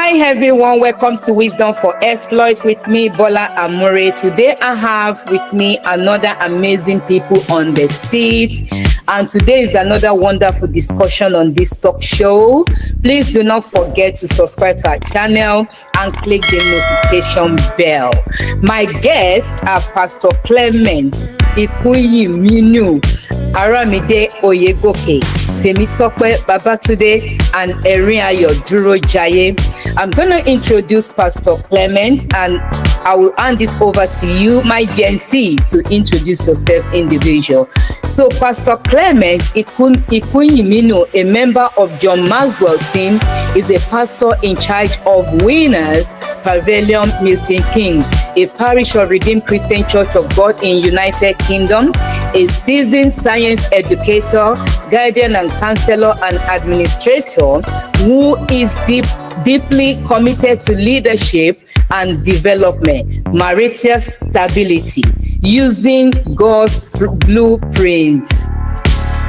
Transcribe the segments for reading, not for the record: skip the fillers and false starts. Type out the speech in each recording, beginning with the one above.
Hi everyone, welcome to Wisdom for Exploits with me, Bola Amore. Today I have with me another amazing people on the seat, and today is another wonderful discussion on this talk show. Please do not forget to subscribe to our channel and click the notification bell. My guests are Pastor Clement, Ikuyinminu, Aramide Oyegoke, Temitope, Babatunde, and Erinayo Durojaiye. I'm going to introduce Pastor Clement, and I will hand it over to you, my Gen Z, to introduce yourself individual. So Pastor Clement Ikuyinminu, a member of John Maxwell's team, is a pastor in charge of Winners Pavilion, Milton, Keynes, a parish of Redeemed Christian Church of God in United Kingdom, a seasoned science educator, guardian and counselor and administrator who is deeply committed to leadership and development, marital stability, using God's blueprint.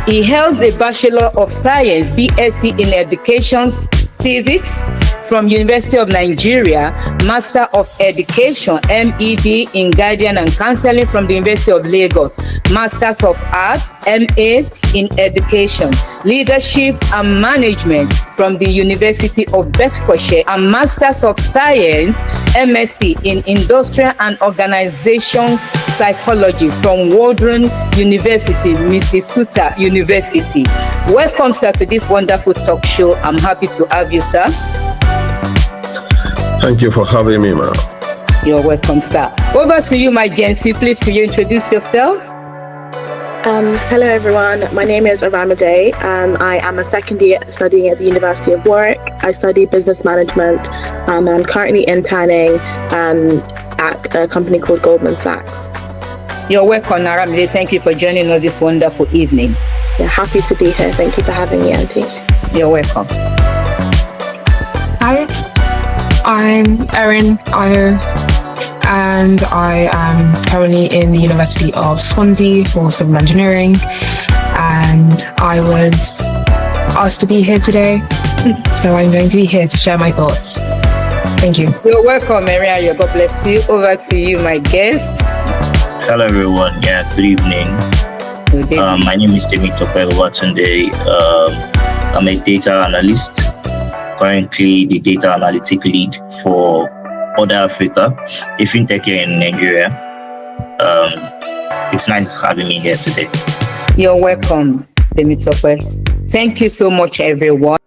He holds a Bachelor of Science, BSc in Education Physics from University of Nigeria, Master of Education, MEd in Guardian and Counseling from the University of Lagos, Masters of Arts, MA in Education, Leadership and Management from the University of Bedfordshire, and Masters of Science, MSc in Industrial and Organization Psychology from Warwick University, Minnesota University. Welcome, sir, to this wonderful talk show. I'm happy to have you, sir. Thank you for having me, ma'am. You're welcome, sir. Over to you, my Gen Z. Please, could you introduce yourself? Hello, everyone. My name is Aramide. I am a second year studying at the University of Warwick. I study business management. I'm currently interning at a company called Goldman Sachs. You're welcome, Aramide. Thank you for joining us this wonderful evening. Yeah, happy to be here. Thank you for having me, Auntie. You're welcome. Hi, I'm Erinayo, and I am currently in the University of Swansea for civil engineering, and I was asked to be here today, so I'm going to be here to share my thoughts. Thank you. You're welcome, Erinayo. God bless you. Over to you, my guests. Hello, everyone. Yeah, good evening. Good evening. My name is Temitope Babatunde. I'm a data analyst. Currently the data analytic lead for ORDA Africa, a fintech here in Nigeria. It's nice having me here today. You're welcome, Temitope. Thank you so much, everyone.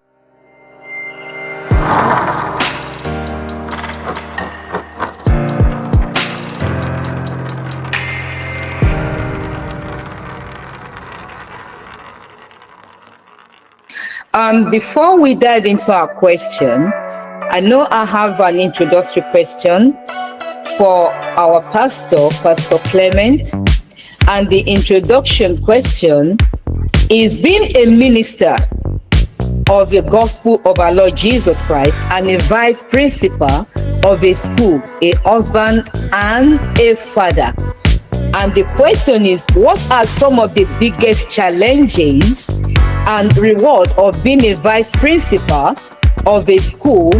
Before we dive into our question, I know I have an introductory question for our pastor, Pastor Clement. And the introduction question is: being a minister of the gospel of our Lord Jesus Christ and a vice principal of a school, a husband and a father. And the question is, what are some of the biggest challenges and reward of being a vice principal of a school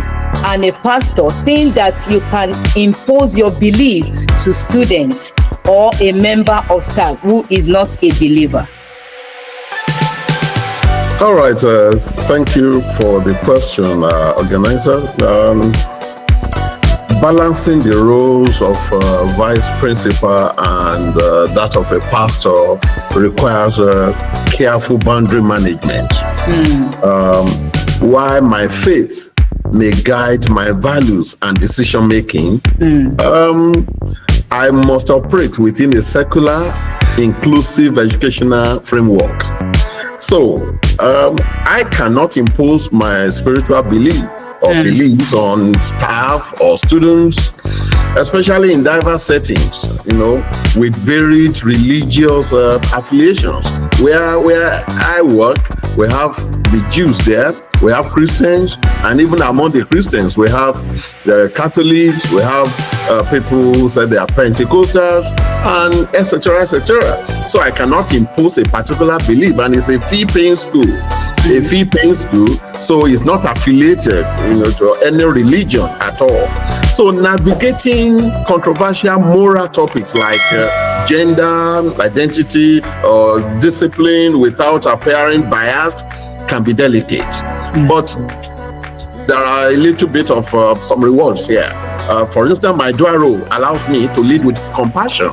and a pastor, seeing that you can impose your belief to students or a member of staff who is not a believer? All right, thank you for the question, organizer. Balancing the roles of vice principal and that of a pastor requires careful boundary management. While my faith may guide my values and decision making, I must operate within a secular, inclusive educational framework. So I cannot impose my spiritual belief or beliefs on staff or students, especially in diverse settings, with varied religious affiliations. Where I work, we have the Jews there, we have Christians, and even among the Christians, we have the Catholics, we have people who say they are Pentecostals, and etc., etc. So I cannot impose a particular belief, and it's a fee-paying school. A fee-paying school, so it's not affiliated, to any religion at all. So navigating controversial moral topics like gender, identity, or discipline without appearing biased can be delicate. But there are a little bit of some rewards here. For instance, my dual role allows me to lead with compassion.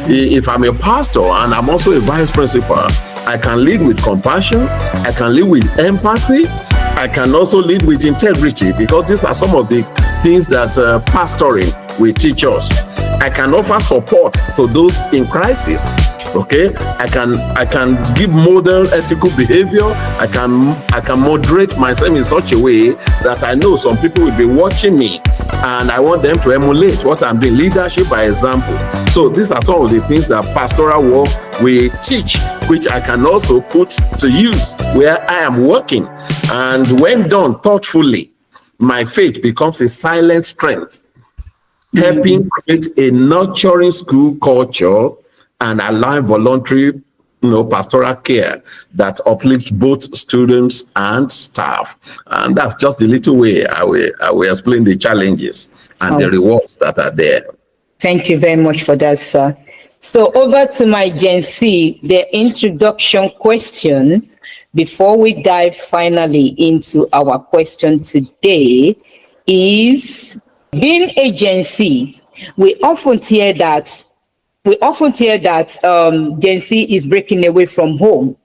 If I'm a pastor and I'm also a vice principal, I can lead with compassion, I can lead with empathy, I can also lead with integrity, because these are some of the things that pastoring will teach us. I can offer support to those in crisis. Okay, I can give model ethical behavior. I can moderate myself in such a way that I know some people will be watching me, and I want them to emulate what I'm doing. Leadership by example. So these are some of the things that pastoral work will teach, which I can also put to use where I am working. And when done thoughtfully, my faith becomes a silent strength, helping create a nurturing school culture and align voluntary, pastoral care that uplifts both students and staff. And that's just the little way I will explain the challenges and the rewards that are there. Thank you very much for that, sir. So over to my Gen Z, the introduction question before we dive finally into our question today is, being a Gen Z, we often hear that Gen Z is breaking away from home.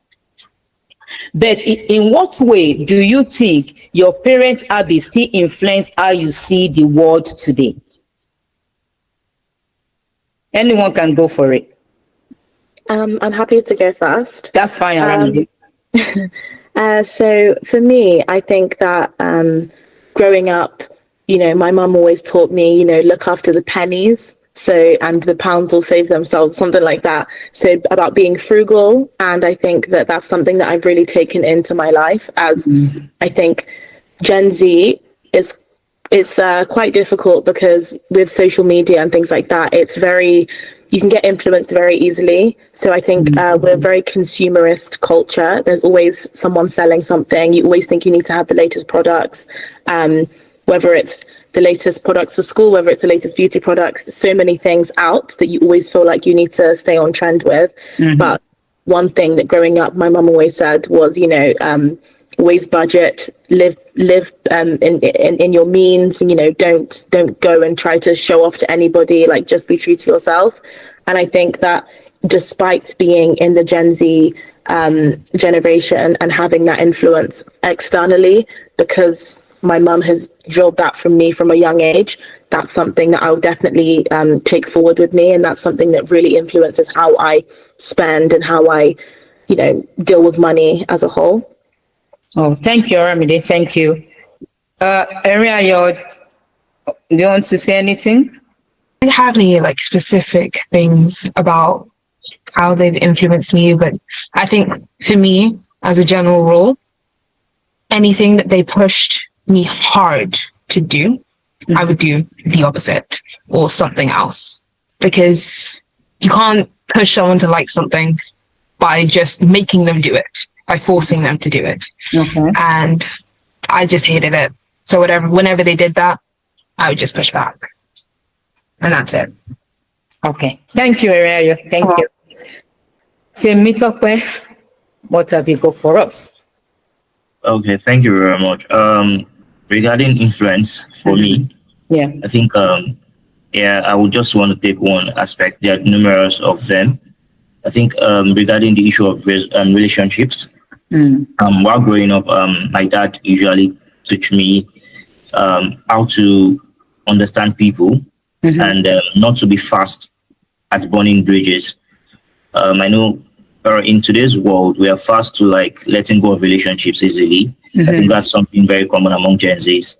But in what way do you think your parents' habits still influence how you see the world today? Anyone can go for it. I'm happy to go first. That's fine, Aramide. So for me, I think that growing up, my mum always taught me, look after the pennies. So, and the pounds will save themselves, something like that. So about being frugal. And I think that that's something that I've really taken into my life, as I think Gen Z it's quite difficult, because with social media and things like that, you can get influenced very easily. So I think we're a very consumerist culture. There's always someone selling something. You always think you need to have the latest products, whether it's the latest products for school, whether it's the latest beauty products. There's so many things out that you always feel like you need to stay on trend with. But one thing that growing up, my mum always said was, always budget, live in your means, don't go and try to show off to anybody, like just be true to yourself. And I think that despite being in the Gen Z generation and having that influence externally, because my mum has drilled that from me from a young age, that's something that I'll definitely take forward with me, and that's something that really influences how I spend and how I deal with money as a whole. Oh, thank you, Aramide. Thank you. Erinayo, do you want to say anything? I don't have any specific things about how they've influenced me, but I think for me, as a general rule, anything that they pushed me hard to do, I would do the opposite or something else, because you can't push someone to like something by just making them do it, by forcing them to do it. And I just hated it. So whenever they did that, I would just push back. And that's it. Okay. Thank you, Erinayo. Thank you. Temitope, what have you got for us? Okay, thank you very much. Regarding influence for me, I think I would just want to take one aspect. There are numerous of them. I think regarding the issue of relationships, while growing up, my dad usually taught me how to understand people and not to be fast at burning bridges. I know in today's world, we are fast to letting go of relationships easily. I think that's something very common among Gen Zs.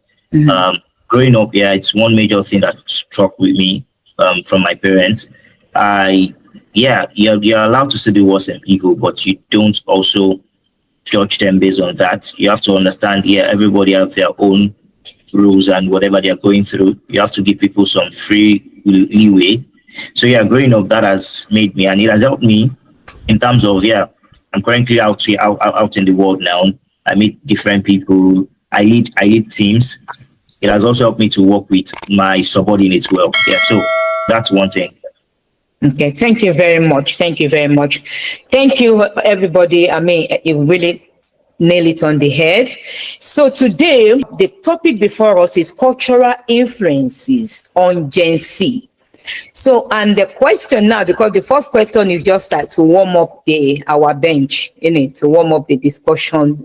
Growing up, it's one major thing that struck with me from my parents. You're allowed to say the words and ego, but you don't also judge them based on that. You have to understand, everybody have their own rules and whatever they're going through. You have to give people some free leeway. So growing up, that has made me, and it has helped me in terms of, I'm currently out in the world now. I meet different people. I lead teams. It has also helped me to work with my subordinates well. So that's one thing. Okay, thank you very much. Thank you, everybody. I mean, you really nail it on the head. So today, the topic before us is cultural influences on Gen Z. So, and the question now, because the first question is just like to warm up our bench, to warm up the discussion,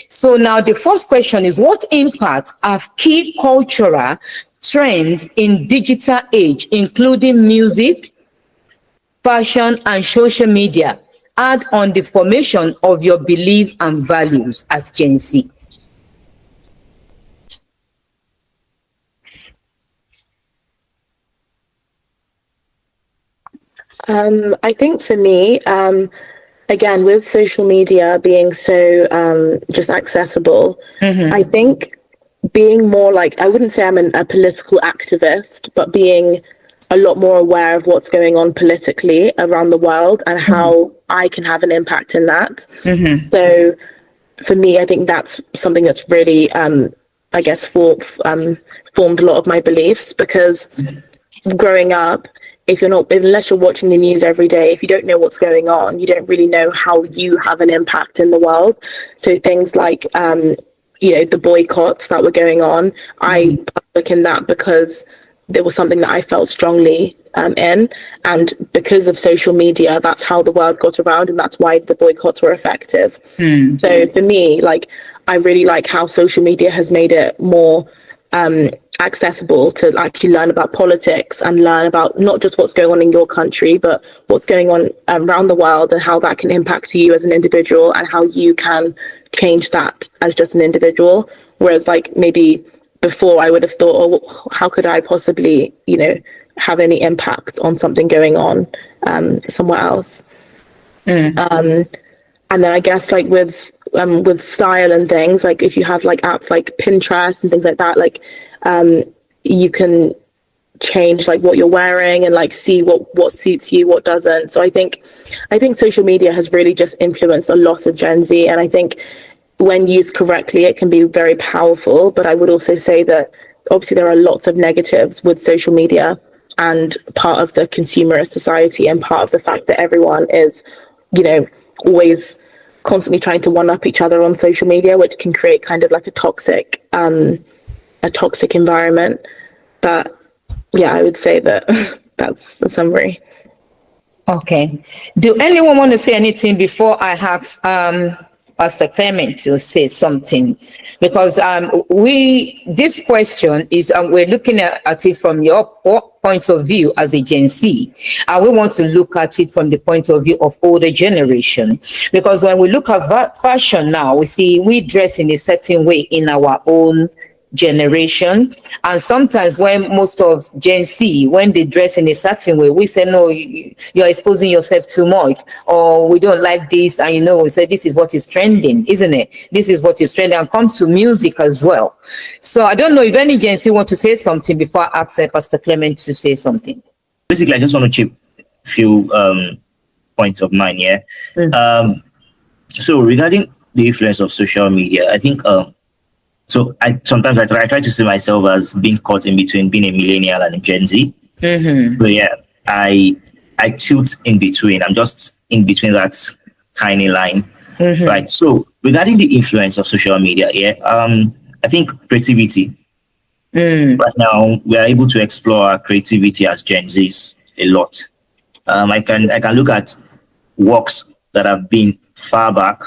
So now the first question is, what impact have key cultural trends in digital age, including music, fashion, and social media, had on the formation of your belief and values as Gen Z? I think for me, again, with social media being so just accessible, I think being more like, I wouldn't say I'm a political activist, but being a lot more aware of what's going on politically around the world and how I can have an impact in that. So for me, I think that's something that's really, I guess, formed a lot of my beliefs, because growing up, unless you're watching the news every day, if you don't know what's going on, you don't really know how you have an impact in the world. So things like, the boycotts that were going on, I look in that because there was something that I felt strongly in. And because of social media, that's how the word got around, and that's why the boycotts were effective. So for me, I really like how social media has made it more accessible to actually learn about politics and learn about not just what's going on in your country, but what's going on around the world, and how that can impact you as an individual, and how you can change that as just an individual. Whereas maybe before, I would have thought, how could I possibly, have any impact on something going on somewhere else? And then I guess with style and things, if you have apps like Pinterest and things like that, you can change what you're wearing and see what suits you, what doesn't. So I think social media has really just influenced a lot of Gen Z, and I think when used correctly, it can be very powerful. But I would also say that obviously there are lots of negatives with social media, and part of the consumerist society, and part of the fact that everyone is, always constantly trying to one up each other on social media, which can create kind of a toxic environment. But I would say that that's the summary. Okay. Do anyone want to say anything before I have Pastor Clement to say something? Because this question is, we're looking at it from your point of view as a Gen Z, and we want to look at it from the point of view of older generation. Because when we look at fashion now, we see we dress in a certain way in our own generation, and sometimes when most of Gen Z, when they dress in a certain way, we say, no, you're exposing yourself too much, or we don't like this, and we say this is what is trending, isn't it? This is what is trending, and comes to music as well. So I don't know if any Gen Z want to say something before I ask Pastor Clement to say something. Basically, I just want to chip a few points of mine. So regarding the influence of social media, I think so I sometimes try to see myself as being caught in between being a millennial and a Gen Z. So I tilt in between. I'm just in between that tiny line, right? So regarding the influence of social media, I think creativity. Right now, we are able to explore our creativity as Gen Zs a lot. I can look at works that have been far back,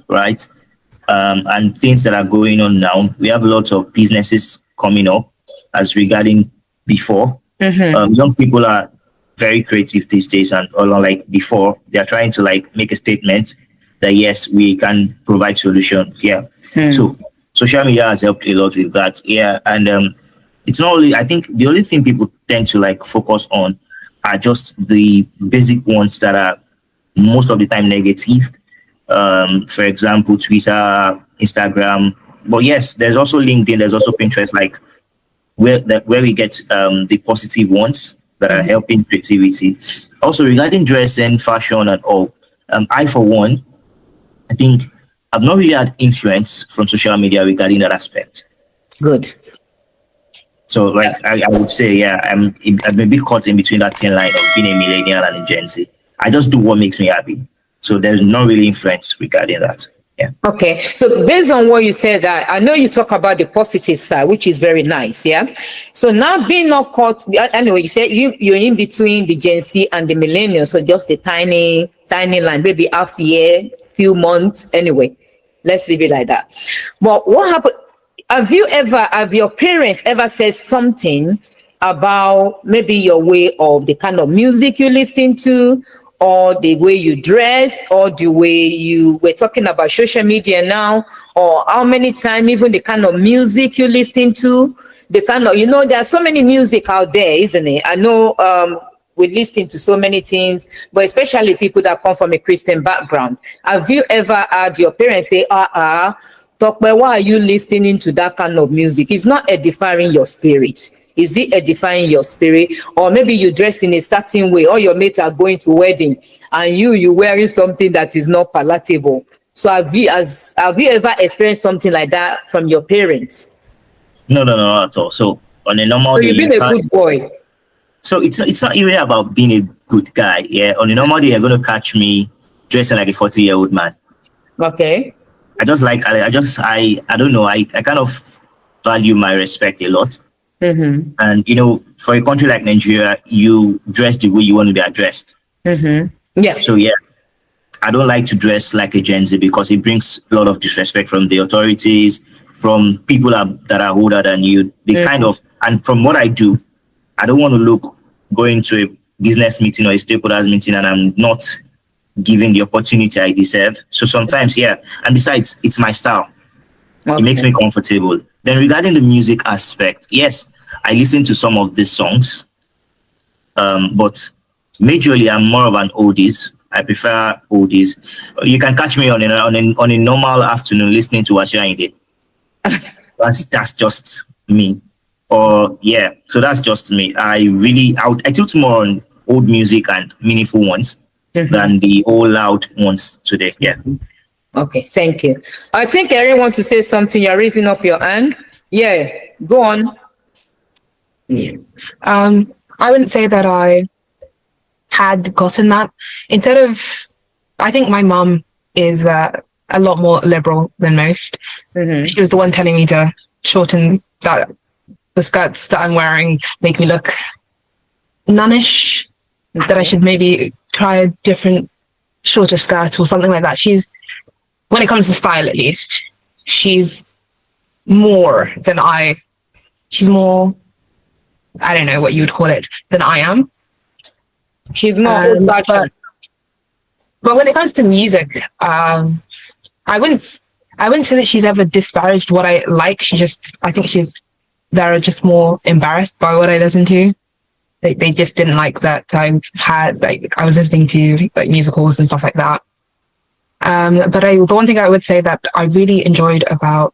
right? And things that are going on now. We have a lot of businesses coming up as regarding before. Young people are very creative these days, and unlike before, they are trying to make a statement that yes, we can provide solution. So social media has helped a lot with that. And it's not only, I think the only thing people tend to focus on are just the basic ones that are most of the time negative. For example, Twitter, Instagram. But yes, there's also LinkedIn, there's also Pinterest, like where we get the positive ones that are helping creativity. Also regarding dressing, fashion and all, I for one, I think I've not really had influence from social media regarding that aspect. Good. So like I would say, yeah, I'm a bit caught in between that thin line of being a millennial and a Gen Z. I just do what makes me happy. So there's not really influence regarding that. Yeah. Okay. So based on what you said, that I know you talk about the positive side, which is very nice. Yeah. So now being not caught, anyway, you said you're in between the Gen Z and the millennials. So just the tiny line, maybe half year, few months. Anyway, let's leave it like that. But what happened? Have your parents ever said something about maybe your way of the kind of music you listen to, or the way you dress, or the way you were talking about social media now, or how many times, even the kind of music you listen to, the kind of, there are so many music out there, isn't it? I know we listen to so many things, but especially people that come from a Christian background. Have you ever had your parents say, Tokpe, why are you listening to that kind of music? It's not edifying your spirit. Is it edifying your spirit? Or maybe you dress in a certain way, or your mates are going to wedding, and you're wearing something that is not palatable. So have you ever experienced something like that from your parents? No, not at all. So on a normal day, you've been a good boy. So it's not really about being a good guy. Yeah, on a normal day, you're going to catch me dressing like a 40-year-old man. Okay. I don't know. I kind of value my respect a lot. Mm-hmm. And, for a country like Nigeria, you dress the way you want to be addressed. Mm-hmm. Yeah. So, yeah, I don't like to dress like a Gen Z because it brings a lot of disrespect from the authorities, from people that are older than you. They kind of, and from what I do, I don't want to going to a business meeting or a stakeholders meeting and I'm not given the opportunity I deserve. So sometimes, yeah. And besides, it's my style. Okay. It makes me comfortable. Then regarding the music aspect, yes, I listen to some of these songs. But majorly, I'm more of an oldies. I prefer oldies. You can catch me on a normal afternoon listening to Durojaiye. That's just me. Or yeah, so that's just me. I tilt more on old music and meaningful ones than the all loud ones today. Yeah. Okay, thank you. I think Erin wants to say something. You're raising up your hand. Yeah, go on. Yeah. I wouldn't say that I had gotten that. Instead of, I think my mum is a lot more liberal than most. Mm-hmm. She was the one telling me to shorten the skirts that I'm wearing make me look nunnish, that I should maybe try a different shorter skirt or something like that. When it comes to style at least, she's more, I don't know what you would call it, than I am. She's more old-fashioned. But when it comes to music, I wouldn't say that she's ever disparaged what I like. I think they're just more embarrassed by what I listen to. They just didn't like that I was listening to like musicals and stuff like that. But the one thing I would say that I really enjoyed about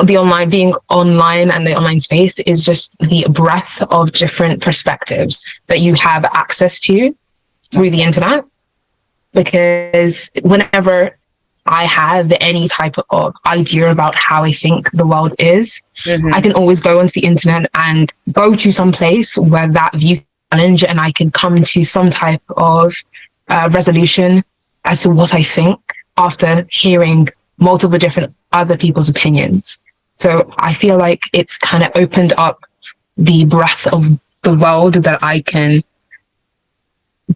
being online and the online space is just the breadth of different perspectives that you have access to through the internet. Because whenever I have any type of idea about how I think the world is, I can always go onto the internet and go to some place where that view challenge, and I can come to some type of resolution as to what I think after hearing multiple different other people's opinions. So I feel like it's kind of opened up the breadth of the world that I can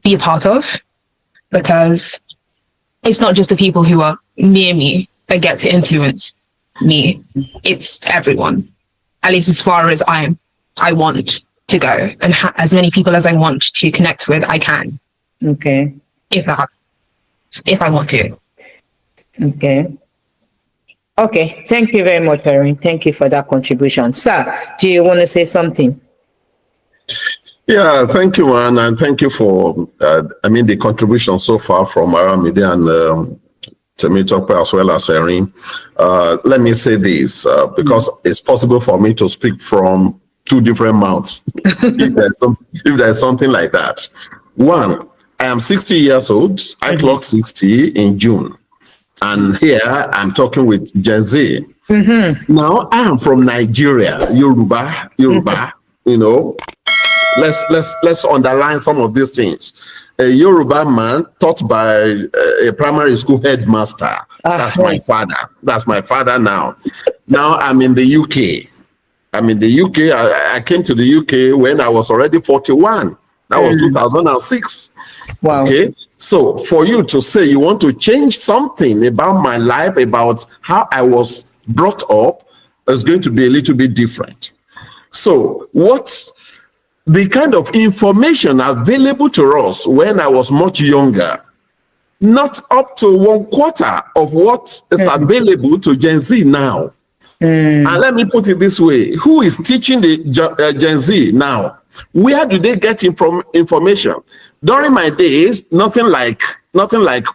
be a part of, because it's not just the people who are near me that get to influence me. It's everyone, at least as far as I want to go, and as many people as I want to connect with, I can. Okay. If I want to. Okay. Okay. Thank you very much, Erin. Thank you for that contribution. Sir, do you want to say something? Yeah, thank you, Anne, and thank you for, the contribution so far from Aramide and Temitope as well as Erin. Let me say this, because it's possible for me to speak from two different mouths, if there's something like that. One, I am 60 years old. I clocked 60 in June. And here I'm talking with Gen Z. Now I am from Nigeria, Yoruba, let's underline some of these things. A Yoruba man taught by a primary school headmaster. That's my father. That's my father now. Now I'm in the UK. I came to the UK when I was already 41. That was 2006. Wow. Okay. So for you to say you want to change something about my life, about how I was brought up, is going to be a little bit different. So what's the kind of information available to us when I was much younger, not up to 1/4 of what is available to Gen Z now. And let me put it this way, who is teaching the Gen Z now? Where do they get information? During my days, nothing like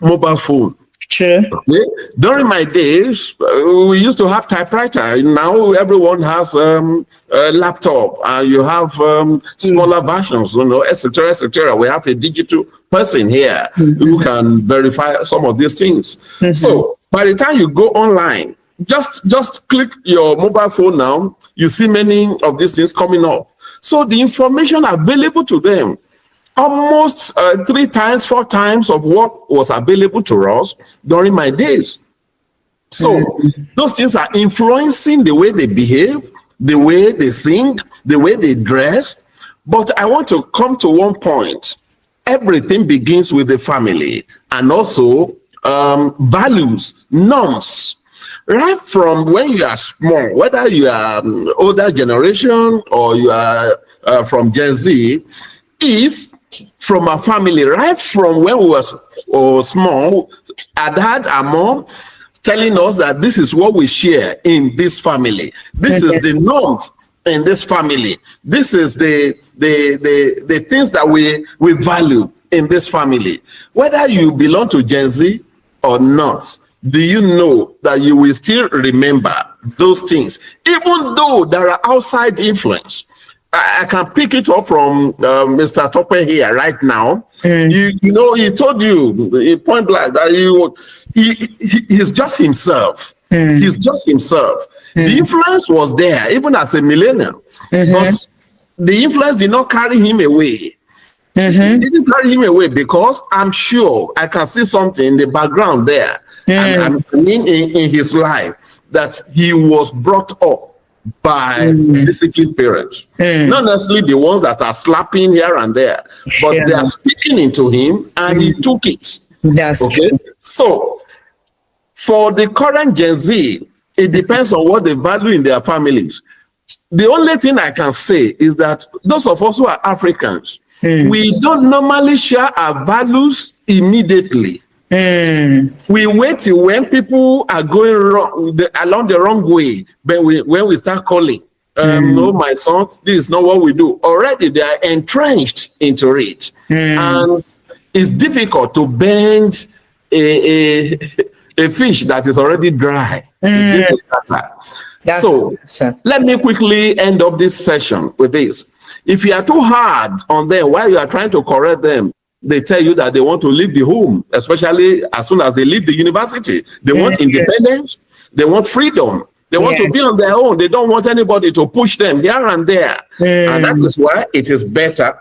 mobile phone. Sure. Okay? During my days, we used to have typewriter. Now everyone has a laptop, and you have smaller versions, etc., etc. We have a digital person here who can verify some of these things. So by the time you go online, just click your mobile phone now, you see many of these things coming up. So the information available to them, almost 3 times, 4 times of what was available to us during my days. So those things are influencing the way they behave, the way they sing, the way they dress. But I want to come to one point. Everything begins with the family, and also values, norms. Right from when you are small, whether you are older generation or you are from Gen Z, if from a family, right from when we were small, our dad and mom telling us that this is what we share in this family. This is the norm in this family. This is the things that we value in this family. Whether you belong to Gen Z or not, do you know that you will still remember those things, even though there are outside influence? I can pick it up from Mr. Tope here right now. He told you point blank that he's just himself. He's just himself. The influence was there, even as a millennial, but the influence did not carry him away. It didn't carry him away, because I'm sure I can see something in the background there. And in his life, that he was brought up by disciplined parents. Not necessarily the ones that are slapping here and there, but they are speaking into him, and he took it. That's okay. True. So for the current Gen Z, it depends on what they value in their families. The only thing I can say is that those of us who are Africans, we don't normally share our values immediately. We wait till when people are going along the wrong way, but when we start calling, no, my son, this is not what we do. Already they are entrenched into it. And it's difficult to bend a fish that is already dry. So let me quickly end up this session with this. If you are too hard on them while you are trying to correct them, they tell you that they want to leave the home, especially as soon as they leave the university. They want independence. They want freedom. They want to be on their own. They don't want anybody to push them here and there. And that is why it is better.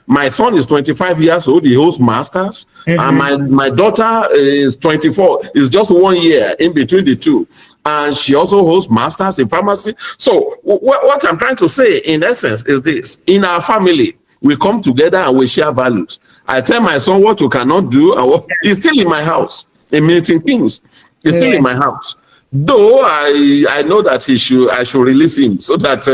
My son is 25 years old. He holds masters. And my daughter is 24. It's just 1 year in between the two. And she also holds masters in pharmacy. So what I'm trying to say in essence is this. In our family, we come together and we share values. I tell my son what you cannot do, and what he's still in my house in Milton, Keynes. He's still in my house. Though I know that I should release him so that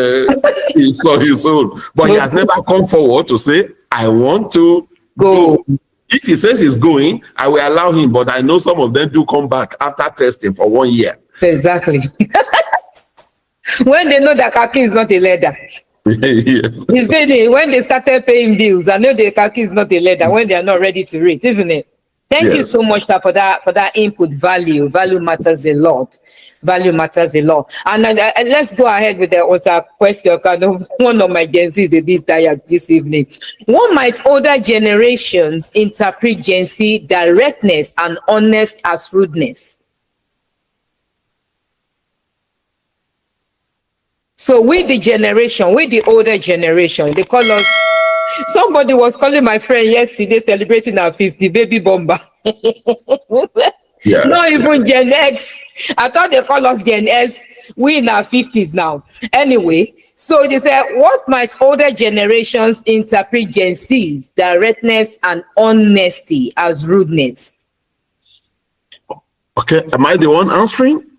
he saw his own. But he has never come forward to say, I want to go. If he says he's going, I will allow him. But I know some of them do come back after testing for 1 year. Exactly. When they know that khaki is not a leather. Yes. Isn't it? When they started paying bills, I know the khaki is not a leather when they are not ready to read, isn't it? Thank you so much, sir, for that input. Value matters a lot. Value matters a lot. And let's go ahead with the other question. Kind of one of my Gen Z is a bit tired this evening. What might older generations interpret Gen Z directness and honest as rudeness? So with the older generation, they call us. Somebody was calling my friend yesterday celebrating our 50 baby bomber. Not even Gen X. I thought they call us Gen S. We in our 50s now. Anyway, so they said, what might older generations interpret Gen Z's directness and honesty as rudeness? Okay, am I the one answering?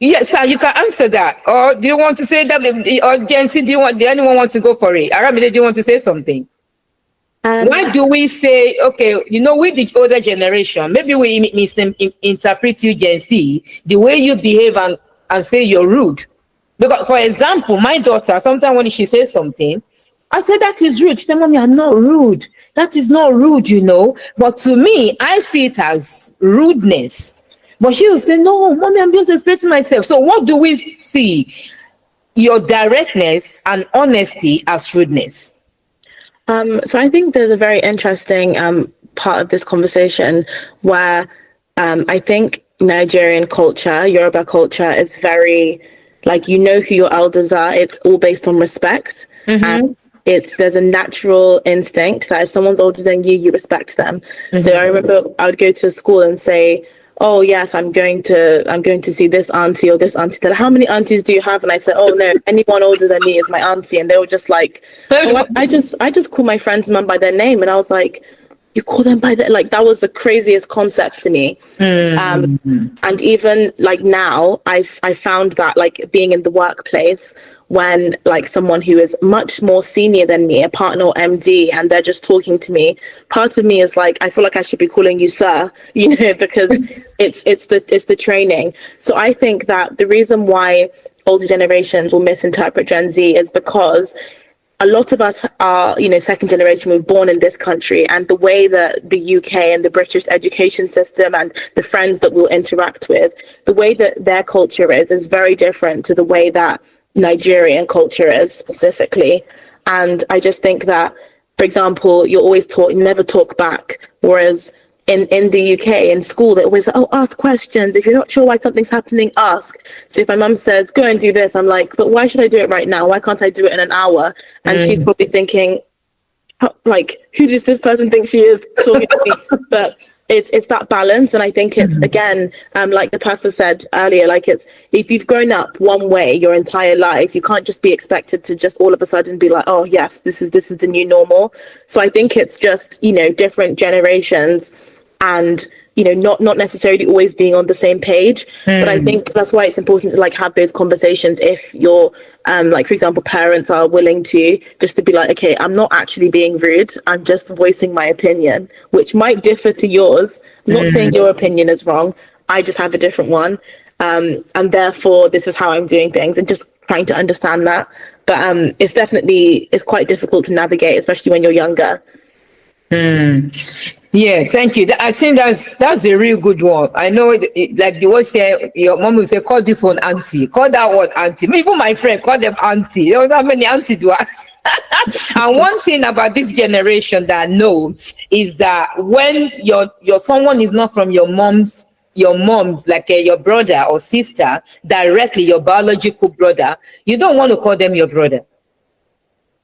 Yes, sir, you can answer that. Or do you want to say that? Or Gen Z, do anyone want to go for it? Aramide, do you want to say something? Why do we say, okay, with the older generation, maybe we misinterpret you, Gen Z, the way you behave and say you're rude. Because, for example, my daughter, sometimes when she says something, I say, that is rude. She said, Mommy, I'm not rude. That is not rude, But to me, I see it as rudeness. But she will say, no, Mommy, I'm just expressing myself. So what do we see? Your directness and honesty as rudeness? So I think there's a very interesting part of this conversation where I think Nigerian culture, Yoruba culture is very, who your elders are. It's all based on respect. And there's a natural instinct that if someone's older than you, you respect them. So I remember I would go to school and say, oh yes, I'm going to see this auntie or this auntie. How many aunties do you have? And I said, oh no, anyone older than me is my auntie. And they were just like, oh, I just call my friend's mum by their name. And I was like, you call them by that? That was the craziest concept to me. And even now, I found that being in the workplace, when someone who is much more senior than me, a partner or MD, and they're just talking to me, part of me is I feel like I should be calling you sir, because it's the training. So I think that the reason why older generations will misinterpret Gen Z is because a lot of us are, second generation, we're born in this country, and the way that the UK and the British education system and the friends that we'll interact with, the way that their culture is very different to the way that Nigerian culture is specifically. And I just think that, for example, you're always taught never talk back, whereas in the UK in school they always say, oh, ask questions. If you're not sure why something's happening, ask. So if my mum says go and do this, I'm like, but why should I do it right now? Why can't I do it in an hour? And she's probably thinking, who does this person think she is talking to me? But it's that balance. And I think it's again, like the pastor said earlier, it's if you've grown up one way your entire life, you can't just be expected to just all of a sudden be like, oh yes, this is the new normal. So I think it's just different generations and not necessarily always being on the same page. But I think that's why it's important to have those conversations if you're for example, parents are willing to just to be like, okay, I'm not actually being rude, I'm just voicing my opinion, which might differ to yours. I'm not saying your opinion is wrong, I just have a different one, and therefore this is how I'm doing things, and just trying to understand that. But it's quite difficult to navigate, especially when you're younger. Yeah, thank you. I think that's a real good one. I know, like the word say, your mom will say, call this one auntie, call that one auntie. Even my friend call them auntie. There was how many auntie do I? And one thing about this generation that I know is that when your someone is not from your mom's like your brother or sister directly, your biological brother, you don't want to call them your brother.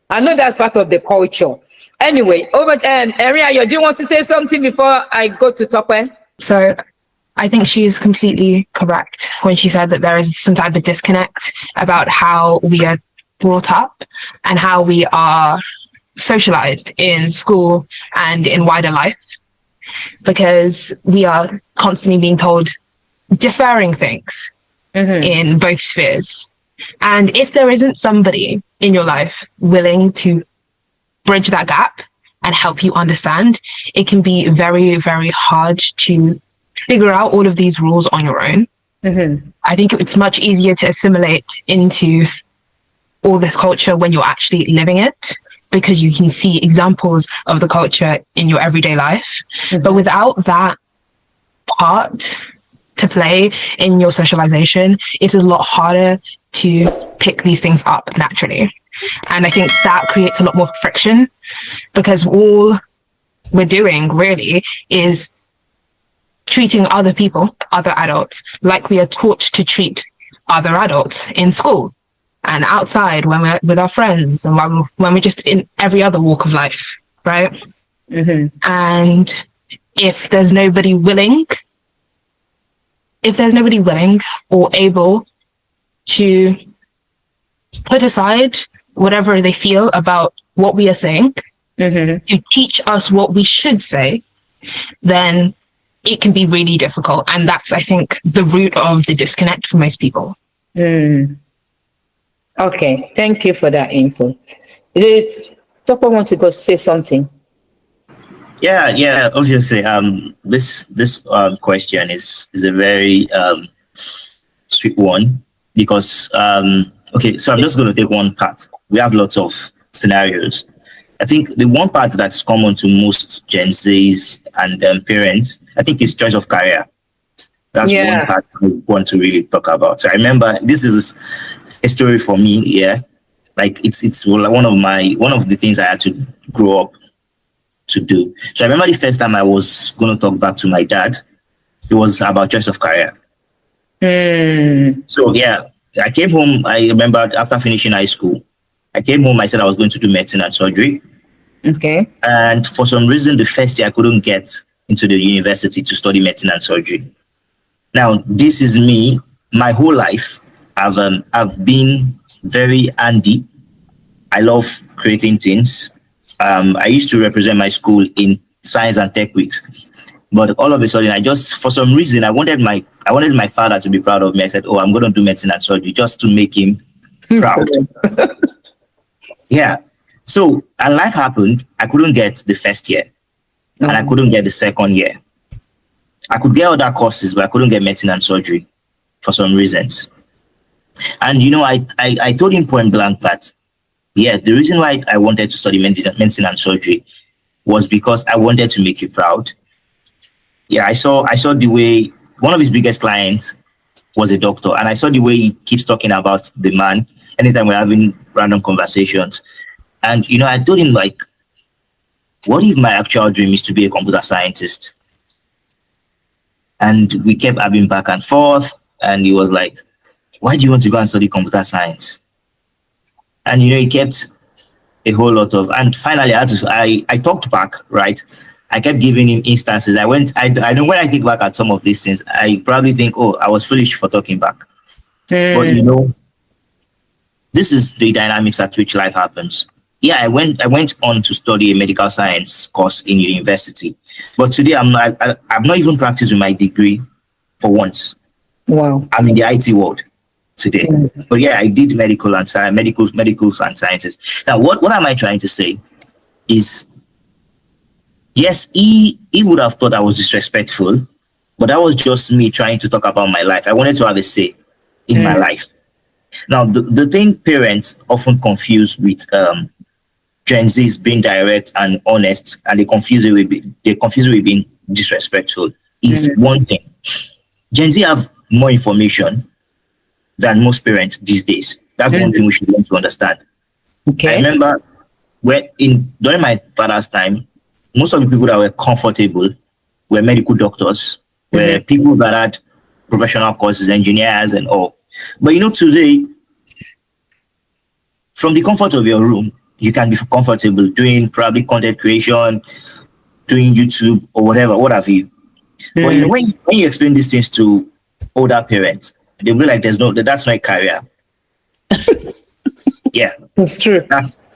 I know that's part of the culture. Anyway, over Erinayo, do you want to say something before I go to Tope? So I think she's completely correct when she said that there is some type of disconnect about how we are brought up and how we are socialized in school and in wider life, because we are constantly being told differing things in both spheres. And if there isn't somebody in your life willing to bridge that gap and help you understand, it can be very, very hard to figure out all of these rules on your own. I think it's much easier to assimilate into all this culture when you're actually living it, because you can see examples of the culture in your everyday life. But without that part to play in your socialization, it's a lot harder to pick these things up naturally. And I think that creates a lot more friction, because all we're doing really is treating other people, other adults, like we are taught to treat other adults in school and outside when we're with our friends and when we're just in every other walk of life, right? And if there's nobody willing or able to put aside whatever they feel about what we are saying to teach us what we should say, then it can be really difficult. And that's, I think, the root of the disconnect for most people. Okay, thank you for that info. Did Topo want to go say something? Yeah, obviously. This question is a very sweet one, because okay, so I'm just going to take one part. We have lots of scenarios. I think the one part that's common to most Gen Zs and parents, I think, is choice of career. That's one part I want to really talk about. So I remember, this is a story for me. Yeah, like it's one of the things I had to grow up to do. So I remember the first time I was going to talk back to my dad, it was about choice of career. So yeah, I came home. I remember after finishing high school, I came home. I said I was going to do medicine and surgery. Okay. And for some reason, the first year I couldn't get into the university to study medicine and surgery. Now, this is me. My whole life, I've been very handy. I love creating things. I used to represent my school in science and tech weeks, but all of a sudden, for some reason, I wanted my father to be proud of me. I said, "Oh, I'm going to do medicine and surgery just to make him proud." Yeah. So, and life happened. I couldn't get the first year, and I couldn't get the second year. I could get other courses, but I couldn't get medicine and surgery for some reasons. And I told him point blank that, yeah, the reason why I wanted to study medicine and surgery was because I wanted to make you proud. Yeah, I saw the way one of his biggest clients was a doctor, and I saw the way he keeps talking about the man anytime we're having random conversations. And I told him, like, what if my actual dream is to be a computer scientist? And we kept having back and forth, and he was like, why do you want to go and study computer science? And he kept a whole lot of, and finally I talked back, right? I kept giving him instances. I know when I think back at some of these things, I probably think, oh, I was foolish for talking back. But this is the dynamics at which life happens. Yeah, I went on to study a medical science course in university, but today I've not even practiced with my degree for once. Wow. I'm in the IT world today. But yeah, I did medical and sciences. Now, what am I trying to say is, yes, he would have thought I was disrespectful, but that was just me trying to talk about my life. I wanted to have a say in my life. Now, the thing parents often confuse with Gen Z is being direct and honest, and they confuse it with being disrespectful is one thing. Gen Z have more information than most parents these days. That's one thing we should want to understand. Okay. I remember during my father's time, most of the people that were comfortable were medical doctors, were people that had professional courses, engineers and all. But today, from the comfort of your room, you can be comfortable doing probably content creation, doing YouTube or whatever, what have you. But when you explain these things to older parents, they'll be like, that's not a career. Yeah. That's true.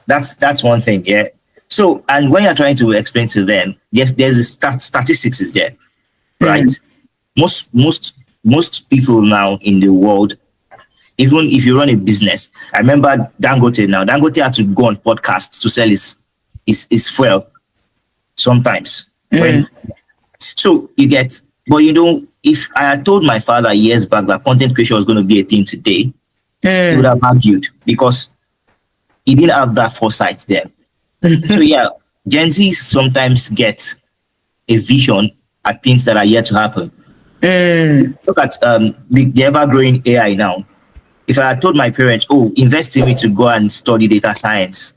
That's one thing, yeah. So, and when you're trying to explain to them, yes, there's a statistics is there, right? Most people now in the world, even if you run a business, I remember Dangote had to go on podcasts to sell his fuel sometimes. So you get, but if I had told my father years back that content creation was going to be a thing today, he would have argued, because he didn't have that foresight there. So yeah, Gen Z sometimes get a vision at things that are yet to happen. Look at the ever-growing AI now. If I had told my parents, oh, invest in me to go and study data science,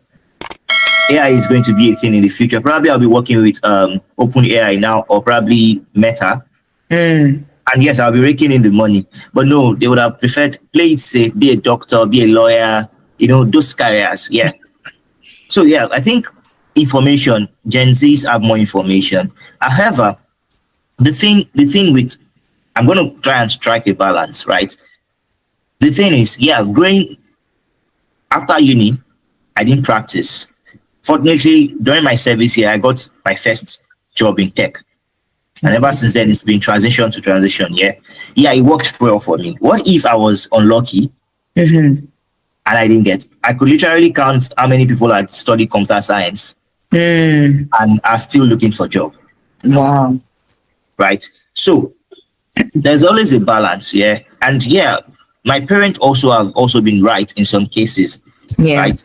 AI is going to be a thing in the future. Probably I'll be working with OpenAI now, or probably Meta. And yes, I'll be raking in the money. But no, they would have preferred play it safe, be a doctor, be a lawyer, those careers. Yeah. So yeah, I think information, Gen Zs have more information. However, the thing with, I'm going to try and strike a balance, right? The thing is, yeah, growing after uni, I didn't practice. Fortunately, during my service here, I got my first job in tech. And ever since then, it's been transition to transition. Yeah, it worked well for me. What if I was unlucky and I didn't get? I could literally count how many people had studied computer science and are still looking for a job. Wow. Right. So there's always a balance. Yeah. And yeah, my parents also have been right in some cases. Yeah. Right.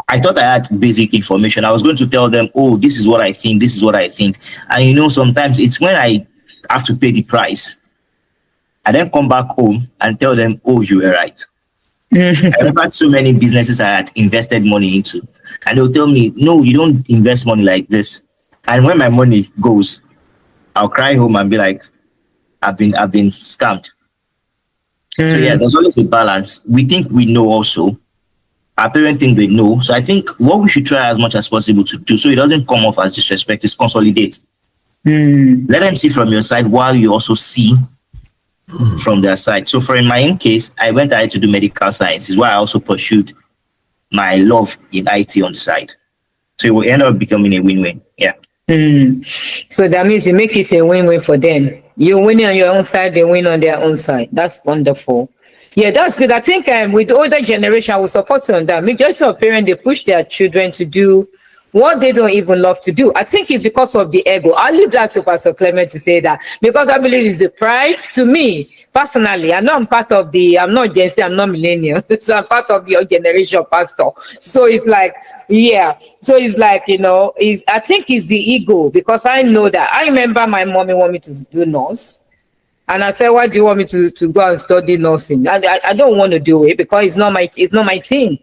I thought I had basic information. I was going to tell them, oh, this is what I think. This is what I think. And sometimes it's when I have to pay the price, I then come back home and tell them, oh, you were right. I've had so many businesses I had invested money into, and they'll tell me, no, you don't invest money like this. And when my money goes, I'll cry home and be like, I've been scammed. So yeah, there's always a balance. We think we know also. Our parents think they know. So I think what we should try as much as possible to do, so it doesn't come off as disrespect, is consolidate. Let them see from your side while you also see from their side. So in my own case, I went ahead to do medical science. Is why I also pursued my love in IT on the side. So it will end up becoming a win-win. Yeah. So that means you make it a win-win for them. You win on your own side, they win on their own side. That's wonderful. Yeah, that's good. I think with the older generation, I will support you on that. Majority of parents, they push their children to do what they don't even love to do. I think it's because of the ego. I'll leave that to Pastor Clement to say that, because I believe it's the pride. To me, personally, I know I'm not Gen Z, I'm not millennial. So I'm part of your generation, Pastor. So it's like, yeah. So it's like, I think it's the ego, because I know that. I remember my mommy wanted me to do nurse. And I said, why do you want me to go and study nursing? I don't want to do it because it's not my thing.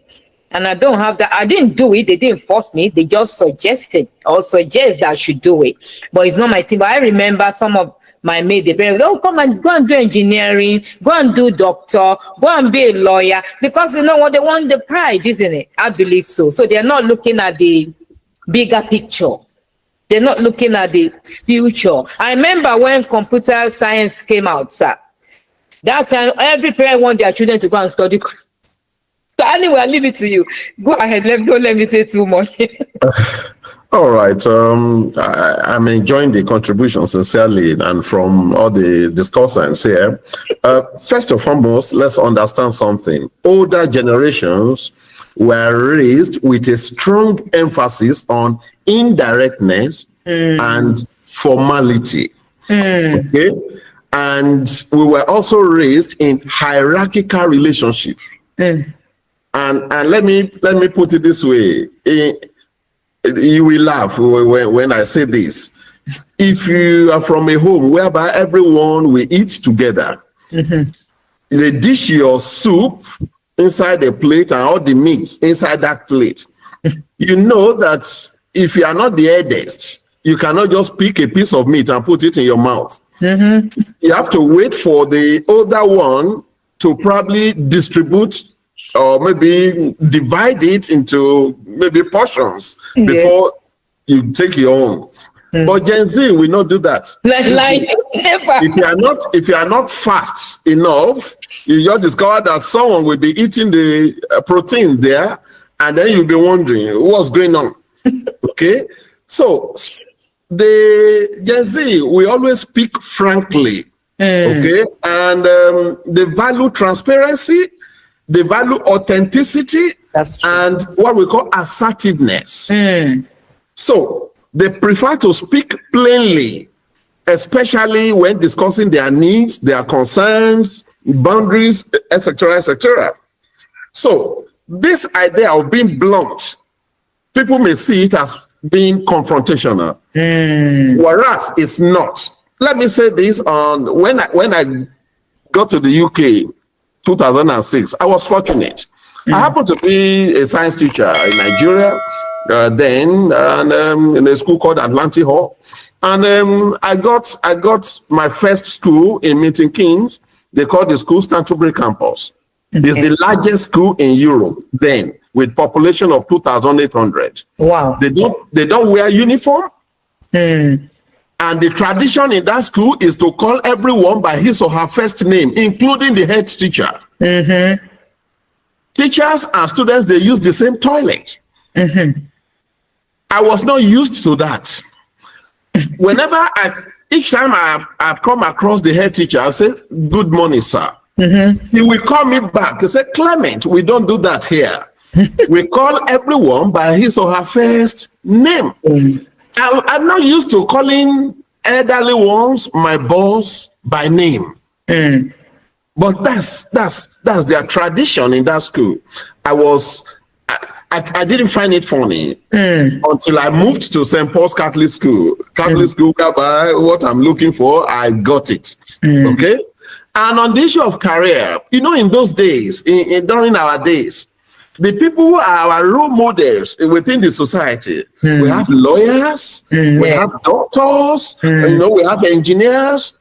And I don't have that. I didn't do it. They didn't force me. They just suggest that I should do it. But it's not my thing. But I remember some of my mates, they oh, come and go and do engineering, go and do doctor, go and be a lawyer. Because you know what? They want the pride, isn't it? I believe so. So they're not looking at the bigger picture. They're not looking at the future. I remember when computer science came out, sir. That time, every parent wants their children to go and study. So anyway, I'll leave it to you. Go ahead. Don't let me say too much. All right. I'm enjoying the contribution sincerely and from all the discussants here. First and foremost, let's understand something. Older generations were raised with a strong emphasis on indirectness and formality. Okay, and we were also raised in hierarchical relationship. And let me put it this way. You will laugh when I say this. If you are from a home whereby everyone will eat together, they dish your soup inside the plate and all the meat inside that plate. You know that if you are not the eldest, you cannot just pick a piece of meat and put it in your mouth. You have to wait for the older one to probably distribute or maybe divide it into maybe portions before you take your own. But Gen Z will not do that. Never. If you are not fast enough, you just discover that someone will be eating the protein there, and then you'll be wondering what's going on. Okay, so the Gen Z we always speak frankly. Okay, and they value transparency, they value authenticity, and what we call assertiveness. So they prefer to speak plainly, especially when discussing their needs, their concerns, boundaries, etc., etc. So this idea of being blunt, people may see it as being confrontational, whereas it's not. Let me say this: when I got to the UK, 2006, I was fortunate. I happened to be a science teacher in Nigeria then, and in a school called Atlantic Hall, and I got my first school in Milton Keynes. They called the school Stantonbury Campus. It's the largest school in Europe then, with population of 2,800. Wow. They don't wear uniform. And the tradition in that school is to call everyone by his or her first name, including the head teacher. Teachers and students, they use the same toilet. I was not used to that. Each time I come across the head teacher, I'll say, "Good morning, sir." He will call me back. He said, "Clement, we don't do that here. We call everyone by his or her first name." I'm not used to calling elderly ones my boss by name. But that's their tradition in that school. I didn't find it funny until I moved to St. Paul's Catholic School. Catholic school, whereby what I'm looking for, I got it. Okay? And on the issue of career, in those days, during our days, the people who are our role models within the society, we have lawyers, we have doctors, we have engineers.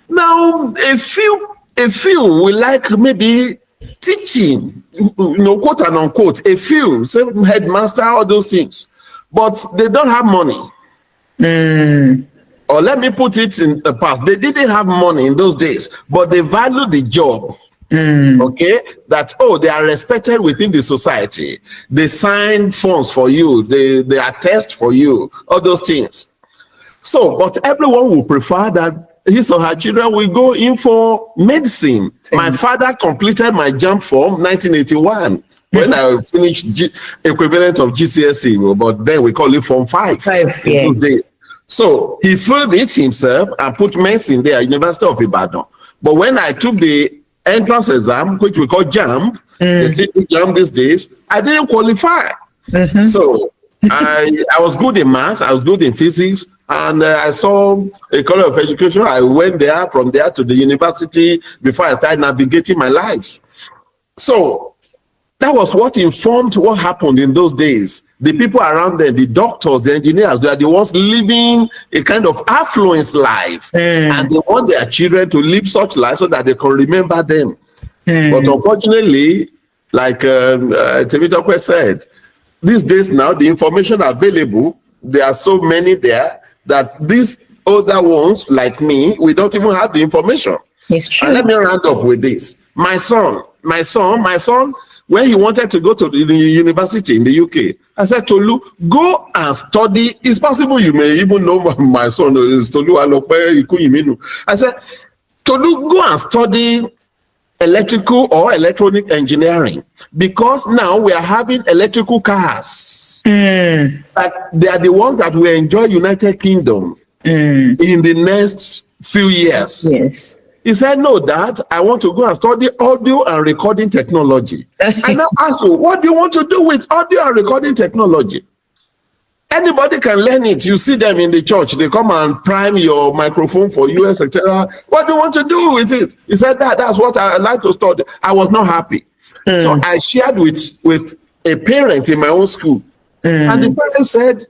Now, a few will like maybe teaching, quote and unquote, a few, say headmaster, all those things, but they don't have money. Or let me put it in the past, they didn't have money in those days, but they value the job. Okay, that they are respected within the society. They sign forms for you, they attest for you, all those things. So, but everyone will prefer that his or her children will go in for medicine. My father completed my JAMB form 1981 when I finished equivalent of GCSE, but then we call it Form 5 in those days. So he filled it himself and put medicine there at University of Ibadan. But when I took the entrance exam, which we call JAMB, they still do JAMB these days, I didn't qualify. So I was good in maths, I was good in physics, and I saw a College of Education. I went there, from there to the university before I started navigating my life. So that was what informed what happened in those days. The people around them, the doctors, the engineers, they are the ones living a kind of affluence life. And they want their children to live such life so that they can remember them. But unfortunately, like Temitope said, these days now, the information available, there are so many there that these older ones, like me, we don't even have the information. It's true. And let me round up with this. My son, when he wanted to go to the university in the UK, I said, Tolu, go and study. It's possible you may even know my son is Tolu Ikuyinminu. I said, Tolu, go and study electrical or electronic engineering, because now we are having electrical cars. But they are the ones that will enjoy United Kingdom in the next few years. Yes. He said, no, Dad, I want to go and study audio and recording technology. I now ask you, what do you want to do with audio and recording technology? Anybody can learn it. You see them in the church. They come and prime your microphone for you, etc. What do you want to do with it? He said, that's what I like to study. I was not happy. So I shared with a parent in my own school. And the parent said,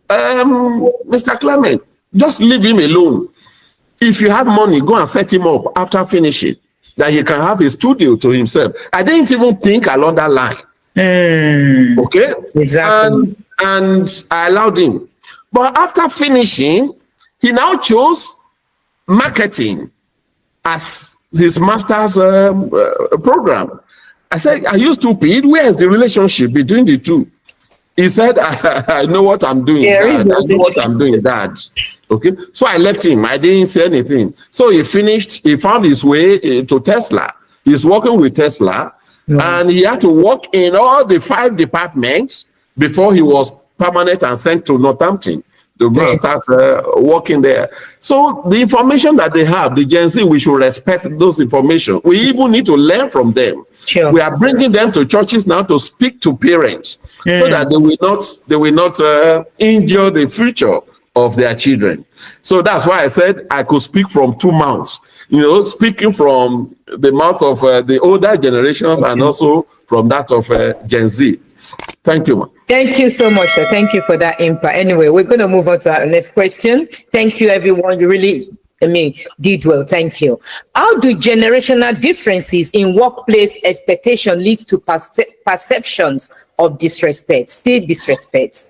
Mr. Clement, just leave him alone. If you have money, go and set him up after finishing, that he can have a studio to himself. I didn't even think along that line. Okay? Exactly. And I allowed him. But after finishing, he now chose marketing as his master's program. I said, are you stupid? Where is the relationship between the two? He said, I know what I'm doing, Dad. I know what I'm doing, Dad. Okay, so I left him. I didn't say anything. So he finished, he found his way to Tesla. He's working with Tesla, and he had to work in all the 5 departments before he was permanent and sent to Northampton. to go and start working there. So the information that they have, the Gen Z, we should respect those information. We even need to learn from them. Sure. We are bringing them to churches now to speak to parents so that they will not injure the future of their children. So that's why I said I could speak from two mouths. Speaking from the mouth of the older generation and also from that of Gen Z. Thank you, ma'am. Thank you so much, sir. Thank you for that input. Anyway, we're going to move on to our next question. Thank you, everyone. You really, did well. Thank you. How do generational differences in workplace expectation lead to perceptions of disrespect, still disrespect?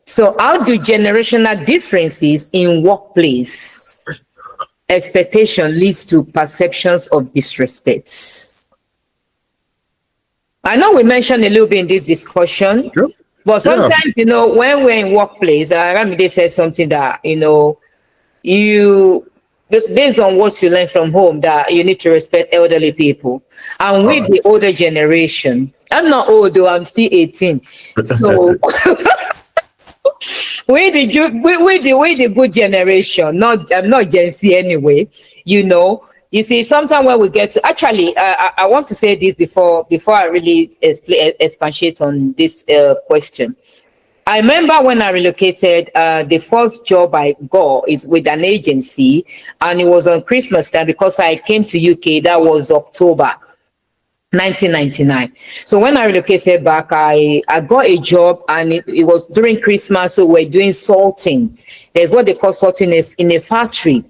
So how do generational differences in workplace expectation leads to perceptions of disrespect? I know we mentioned a little bit in this discussion, sure. But sometimes, when we're in workplace, Aramide said something that, you, based on what you learn from home, that you need to respect elderly people. And with the older generation, I'm not old though, I'm still 18. So with the good generation, I'm not Gen Z anyway, You see, sometimes when we get to, actually, I want to say this before I really expatiate on this question. I remember when I relocated, the first job I got is with an agency, and it was on Christmas time because I came to UK. That was October 1999. So when I relocated back, I got a job, and it was during Christmas, so we're doing sorting. There's what they call sorting in a factory.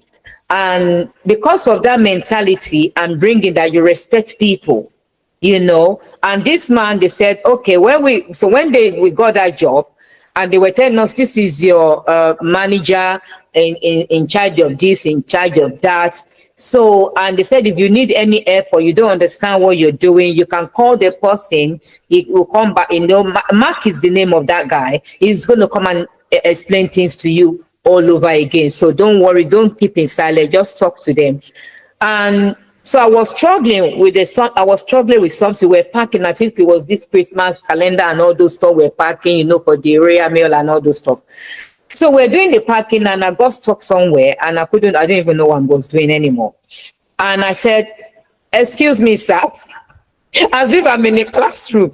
And because of that mentality and bringing that you respect people, and this man, they said, okay, when we got that job, and they were telling us, this is your manager in charge of this, in charge of that. So, and they said, if you need any help or you don't understand what you're doing, you can call the person. He will come back. Mark is the name of that guy. He's going to come and explain things to you all over again. So don't worry, don't keep in silence, just talk to them. And so I was struggling with something. We're packing, I think it was this Christmas calendar and all those stuff we're packing, for the area mail and all those stuff. So we're doing the packing, and I got stuck somewhere, and I didn't even know what I was doing anymore. And I said, excuse me, sir, as if I'm in a classroom.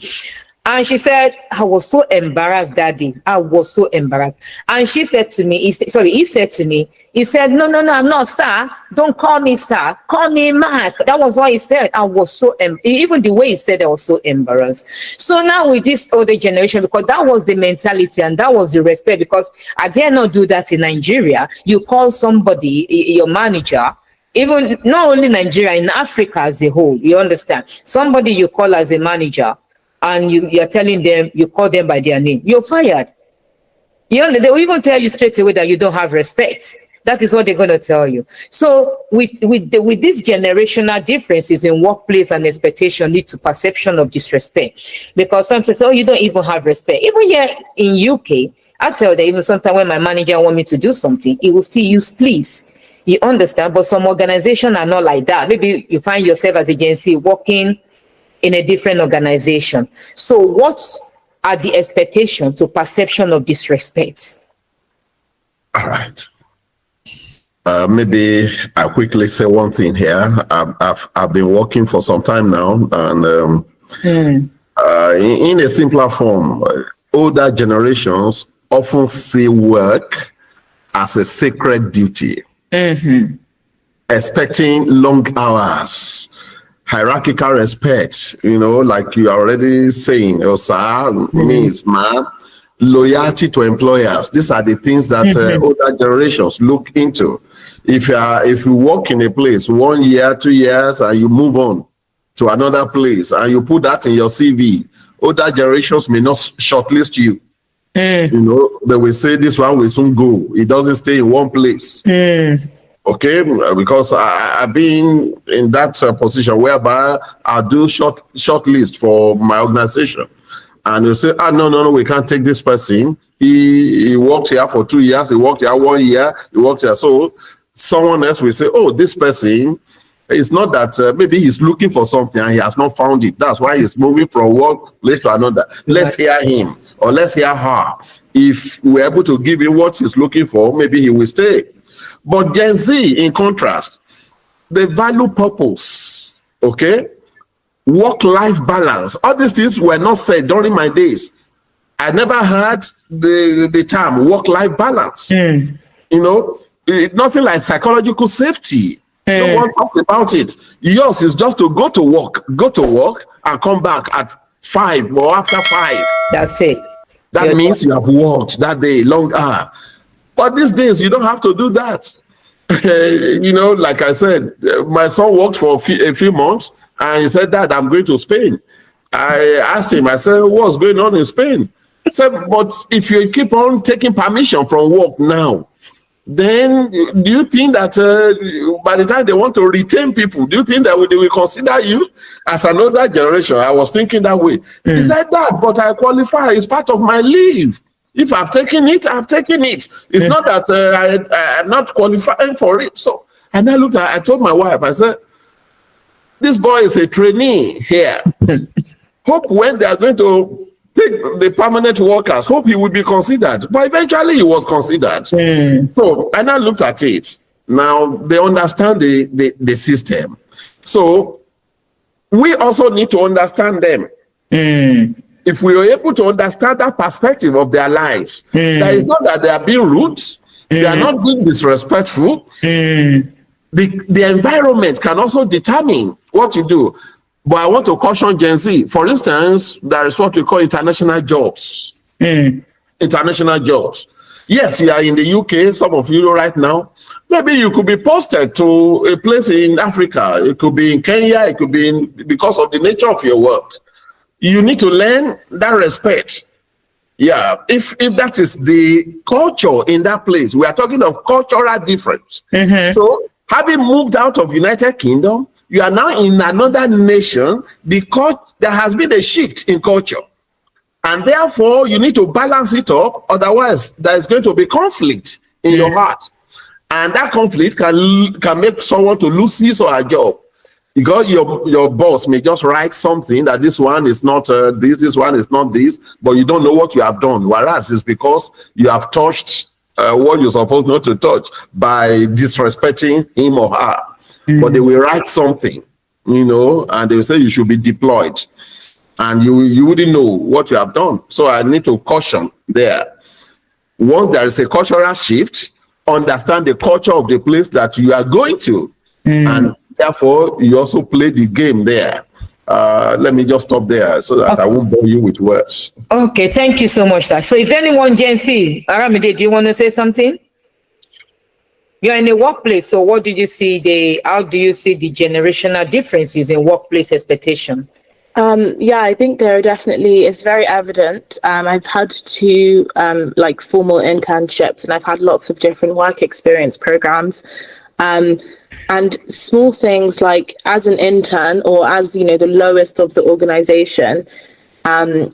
And she said, I was so embarrassed, Daddy. I was so embarrassed. And she said to me, he said, no, I'm not, sir. Don't call me, sir. Call me Mark. That was what he said. I was so, even the way he said, I was so embarrassed. So now with this older generation, because that was the mentality and that was the respect, because I dare not do that in Nigeria. You call somebody, your manager, even not only Nigeria, in Africa as a whole, you understand? Somebody you call as a manager, and you're telling them, you call them by their name, you're fired. They will even tell you straight away that you don't have respect. That is what they're going to tell you. So with these generational differences in workplace and expectation lead to perception of disrespect. Because some say, oh, you don't even have respect. Even here in UK, I tell them, even sometimes when my manager wants me to do something, he will still use please. You understand? But some organizations are not like that. Maybe you find yourself as an agency working in a different organization. So what are the expectations to perception of disrespect? All right. Maybe I'll quickly say one thing here. I've been working for some time now, and in a simpler form, older generations often see work as a sacred duty, expecting long hours, hierarchical respect, like you are already saying, sir, means man, loyalty to employers. These are the things that older generations look into. If you work in a place 1 year, 2 years, and you move on to another place and you put that in your CV, older generations may not shortlist you. They will say this one will soon go. It doesn't stay in one place. Okay, because I've been in that position whereby I do short list for my organization, and they say, no, we can't take this person. He worked here for 2 years. He worked here 1 year. He worked here. So someone else will say, oh, this person, it's not that maybe he's looking for something and he has not found it. That's why he's moving from one place to another. Let's hear him or let's hear her. if we're able to give him what he's looking for, maybe he will stay. But Gen Z, in contrast, they value purpose, okay? Work-life balance. All these things were not said during my days. I never heard the term work-life balance. You know, nothing like psychological safety. No one talks about it. Yours is just to go to work and come back at 5 or after 5. That's it. That means you have worked that day, long hour. But these days, you don't have to do that. You know, like I said, my son worked for a few months, and he said, Dad, I'm going to Spain. I asked him, I said, what's going on in Spain? He said, but if you keep on taking permission from work now, then do you think that by the time they want to retain people, do you think that they will consider you as an older generation? I was thinking that way. He said, Dad, but I qualify. It's part of my leave. If I've taken it, I've taken it. It's not that I'm not qualifying for it. So, and I told my wife, I said, this boy is a trainee here. Hope when they are going to take the permanent workers, hope he will be considered. But eventually he was considered. So, and I looked at it. Now they understand the system. So we also need to understand them. If we are able to understand that perspective of their lives, that is not that they are being rude, they are not being disrespectful. The environment can also determine what you do. But I want to caution Gen Z. For instance, there is what we call international jobs. International jobs. Yes, you are in the UK, some of you right now. Maybe you could be posted to a place in Africa. It could be in Kenya. It could be because of the nature of your work. You need to learn that respect. Yeah, if that is the culture in that place, we are talking of cultural difference. So having moved out of United Kingdom, you are now in another nation. There has been a shift in culture. And therefore, you need to balance it up. Otherwise, there is going to be conflict in your heart. And that conflict can make someone to lose his or her job. Because your boss may just write something that this one is not this one is not this, but you don't know what you have done. Whereas it's because you have touched what you're supposed not to touch by disrespecting him or her. But they will write something, you know, and they will say you should be deployed. And you wouldn't know what you have done. So I need to caution there. Once there is a cultural shift, understand the culture of the place that you are going to. And therefore, you also play the game there. Let me just stop there so that I won't bore you with words. Okay, thank you so much, sir. So if anyone, Gen Z, Aramide, do you want to say something? You're in a workplace, so what did you see? How do you see the generational differences in workplace expectation? Yeah, I think there are definitely, it's very evident. I've had 2 like formal internships, and I've had lots of different work experience programs. And small things like as an intern or as, you know, the lowest of the organization,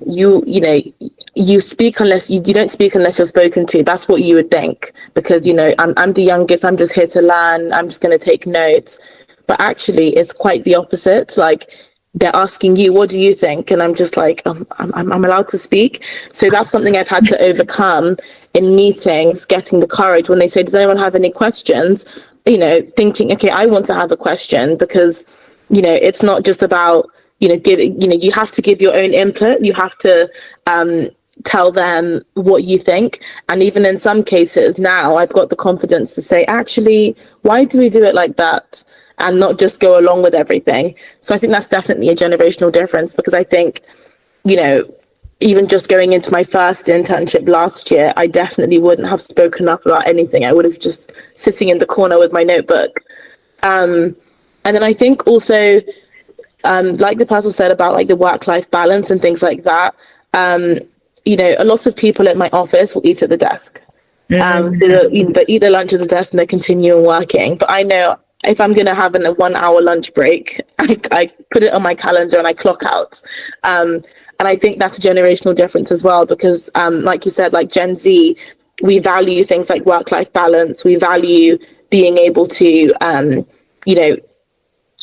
you speak unless you don't speak unless you're spoken to. That's what you would think, because, you know, I'm the youngest, I'm just here to learn, I'm just going to take notes. But actually it's quite the opposite. Like, they're asking you, what do you think? And I'm just like, I'm allowed to speak. So that's something I've had to overcome in meetings, getting the courage when they say, does anyone have any questions? You know, thinking, okay, I want to have a question, because, you know, it's not just about, you know, you have to give your own input. You have to tell them what you think. And even in some cases now, I've got the confidence to say, actually, why do we do it like that? And not just go along with everything. So I think that's definitely a generational difference, because I think, you know, even just going into my first internship last year, I definitely wouldn't have spoken up about anything. I would have just sitting in the corner with my notebook. And then I think also, like the person said about like the work-life balance and things like that, you know, a lot of people at my office will eat at the desk. So they eat their lunch at the desk and they continue working. But I know if I'm going to have a 1-hour lunch break, I put it on my calendar and I clock out. And I think that's a generational difference as well, because like you said, like Gen Z, we value things like work-life balance. We value being able to, you know,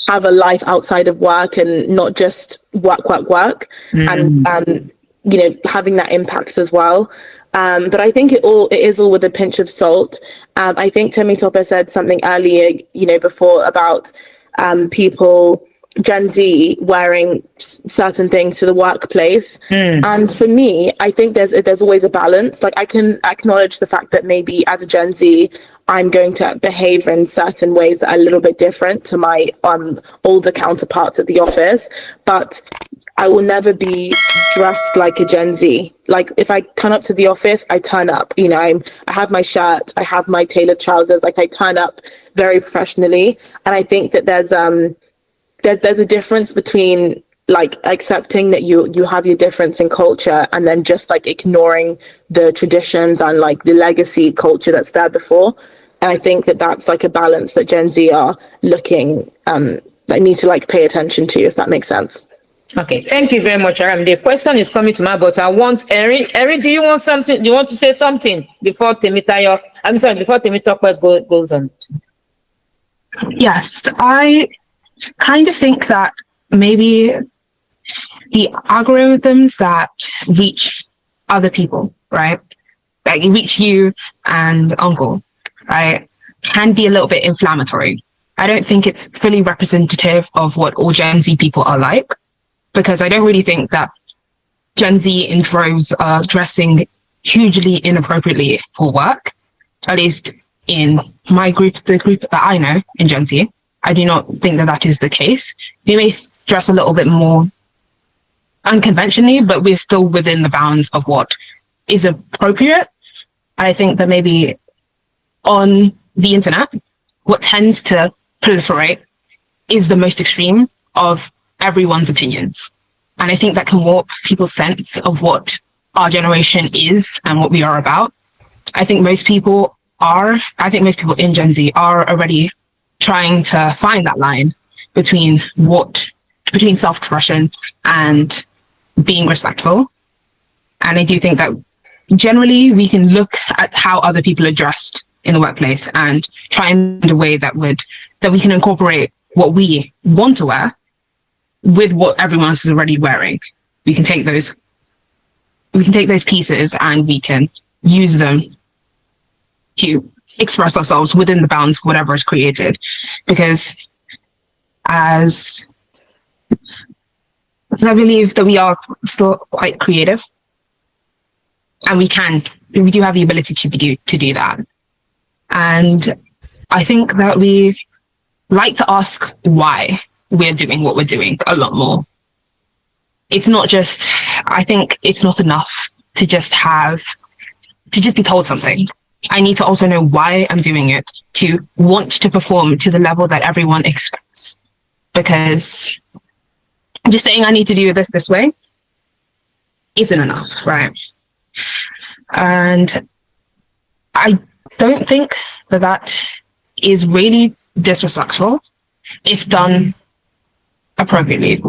have a life outside of work and not just work. And having that impact as well. But I think it is all with a pinch of salt. I think Temitope said something earlier, before about people, Gen Z, wearing certain things to the workplace. And for me, I think there's always a balance. Like, I can acknowledge the fact that maybe as a Gen Z, I'm going to behave in certain ways that are a little bit different to my older counterparts at the office, but I will never be dressed like a Gen Z. Like, if I turn up to the office, I turn up. I have my shirt, I have my tailored trousers. Like, I turn up very professionally. And I think that there's a difference between like accepting that you have your difference in culture and then just like ignoring the traditions and like the legacy culture that's there before. And I think that that's like a balance that Gen Z are looking, need to like pay attention to, if that makes sense. Okay, thank you very much, Aram. The question is coming to my, but I want Erin. Erin, do you want something? Do you want to say something before Temitope? Before Temitope goes on. Yes, I kind of think that maybe the algorithms that reach other people, right, like reach you and uncle, right, can be a little bit inflammatory. I don't think it's fully representative of what all Gen Z people are like, because I don't really think that Gen Z in droves are dressing hugely inappropriately for work, at least in my group, the group that I know in Gen Z. I do not think that is the case. We may dress a little bit more unconventionally, but we're still within the bounds of what is appropriate. I think that maybe on the internet, what tends to proliferate is the most extreme of everyone's opinions. And I think that can warp people's sense of what our generation is and what we are about. I think most people in Gen Z are already trying to find that line between self-expression and being respectful. And I do think that generally we can look at how other people are dressed in the workplace and try and find a way that we can incorporate what we want to wear with what everyone else is already wearing. We can take those pieces and we can use them to express ourselves within the bounds of whatever is created. Because as I believe that we are still quite creative, and we do have the ability to do that. And I think that we like to ask why we're doing what we're doing a lot more. I think it's not enough to just be told something. I need to also know why I'm doing it, to want to perform to the level that everyone expects. Because just saying I need to do this way isn't enough, right? And I don't think that is really disrespectful if done appropriately.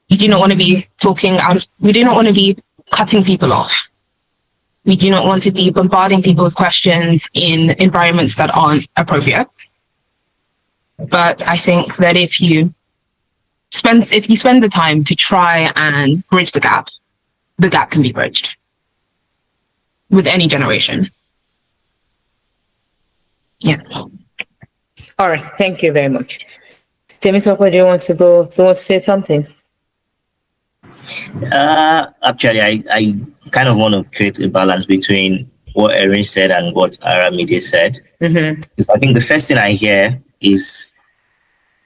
We do not want to be we do not want to be cutting people off. We do not want to be bombarding people with questions in environments that aren't appropriate. But I think that if you spend the time to try and bridge the gap can be bridged with any generation. Yeah. All right. Thank you very much. Temitope, do you want to say something? Actually, I kind of want to create a balance between what Erin said and what Aramide said. Mm-hmm. Because I think the first thing I hear is,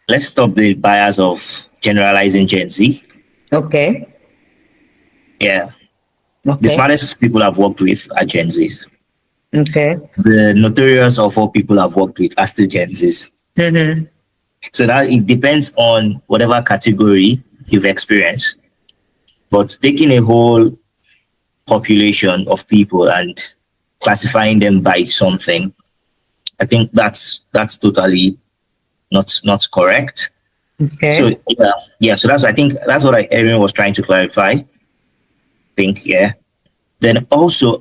let's stop the bias of generalizing Gen Z. Okay. Yeah. Okay. The smartest people I've worked with are Gen Zs. Okay. The notorious of all people I've worked with are still Gen Zs. Mm-hmm. So that it depends on whatever category you've experienced. But taking a whole population of people and classifying them by something, I think that's totally not correct. Okay. So so that's what Erin was trying to clarify. Then also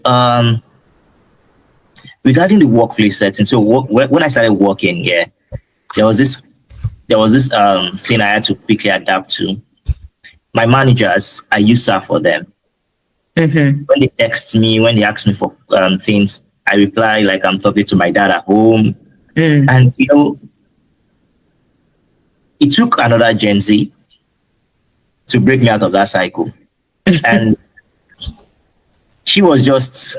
regarding the workplace setting. So when I started working, there was this thing I had to quickly adapt to. My managers, I used to for them. Mm-hmm. When they text me, when they ask me for things, I reply like I'm talking to my dad at home. And, you know, it took another Gen Z to break me out of that cycle. And she was just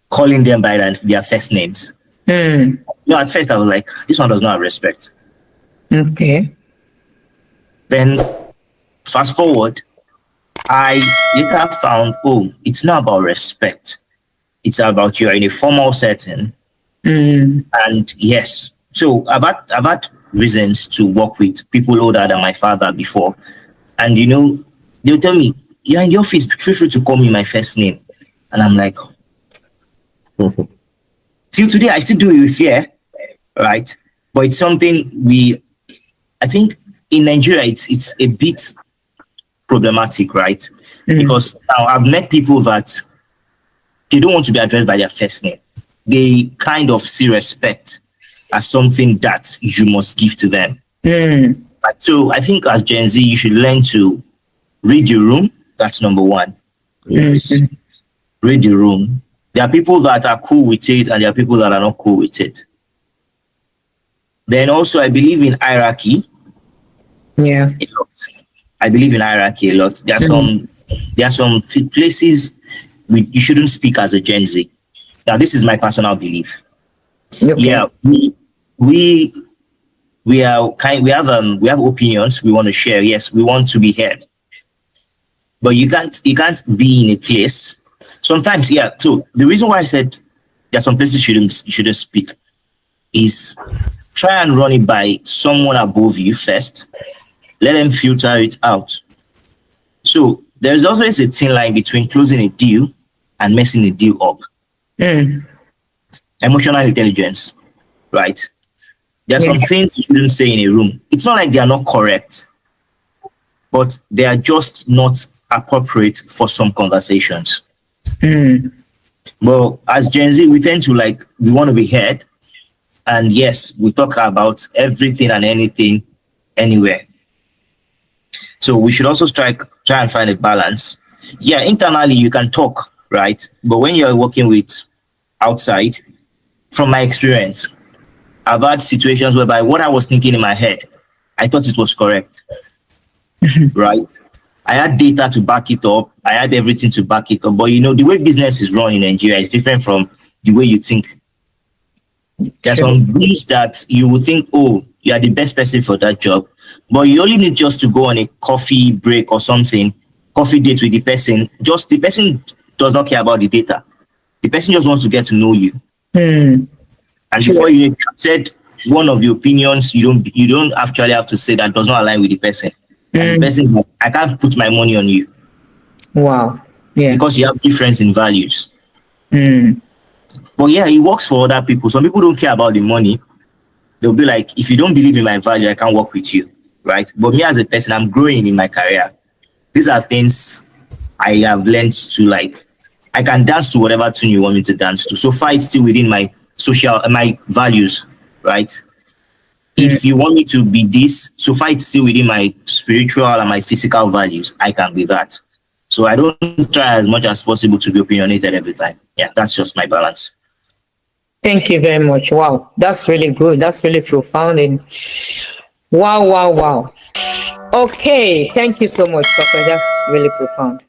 calling them by their first names. You know, at first I was like, this one does not have respect. Okay. Then fast forward, I later found, oh, it's not about respect. It's about you are in a formal setting. And yes, so I've had reasons to work with people older than my father before. And, you know, they'll tell me, you're in the office, feel free to call me my first name. And I'm like, till today, I still do it with fear, right? But it's something I think in Nigeria, it's a bit problematic, right? Because now I've met people that they don't want to be addressed by their first name. They kind of see respect as something that you must give to them. So I think as Gen Z, you should learn to read the room. That's number one. Yes. Read the room. There are people that are cool with it and there are people that are not cool with it. Then also, I believe in hierarchy. Yeah. A lot. I believe in hierarchy a lot. There are some places you shouldn't speak as a Gen Z. Now, this is my personal belief. Okay. Yeah, we have opinions we want to share. Yes, we want to be heard. But you can't be in a place. Sometimes, yeah. So the reason why I said there are some places you shouldn't speak is try and run it by someone above you first. Let them filter it out. So there's always a thin line between closing a deal and messing a deal up. Emotional intelligence, right? There are some things you shouldn't say in a room. It's not like they are not correct, but they are just not appropriate for some conversations. Well, as Gen Z, we tend to we want to be heard. And yes, we talk about everything and anything, anywhere. So we should also try and find a balance. Yeah, internally you can talk, right? But when you're working with outside, from my experience, I've had situations whereby what I was thinking in my head, I thought it was correct, right? I had data to back it up. I had everything to back it up. But, you know, the way business is run in Nigeria is different from the way you think. There's some rules that you would think, oh, you are the best person for that job. But you only need just to go on a coffee break or something, coffee date with the person. Just the person does not care about the data. The person just wants to get to know you. And before you said one of the opinions, you don't actually have to say that does not align with the person. And the person is like, I can't put my money on you. Wow. Yeah. Because you have difference in values. But yeah, it works for other people. Some people don't care about the money. They'll be like, if you don't believe in my value, I can't work with you. Right? But me as a person, I'm growing in my career. These are things I have learned to I can dance to whatever tune you want me to dance to. So far, it's still within my my values, right? If you want me to be this, so far it's still within my spiritual and my physical values, I can be that. So I don't try as much as possible to be opinionated every time. Yeah, that's just my balance. Thank you very much. Wow, that's really good. That's really profound. And wow. Okay, thank you so much, Papa. That's really profound.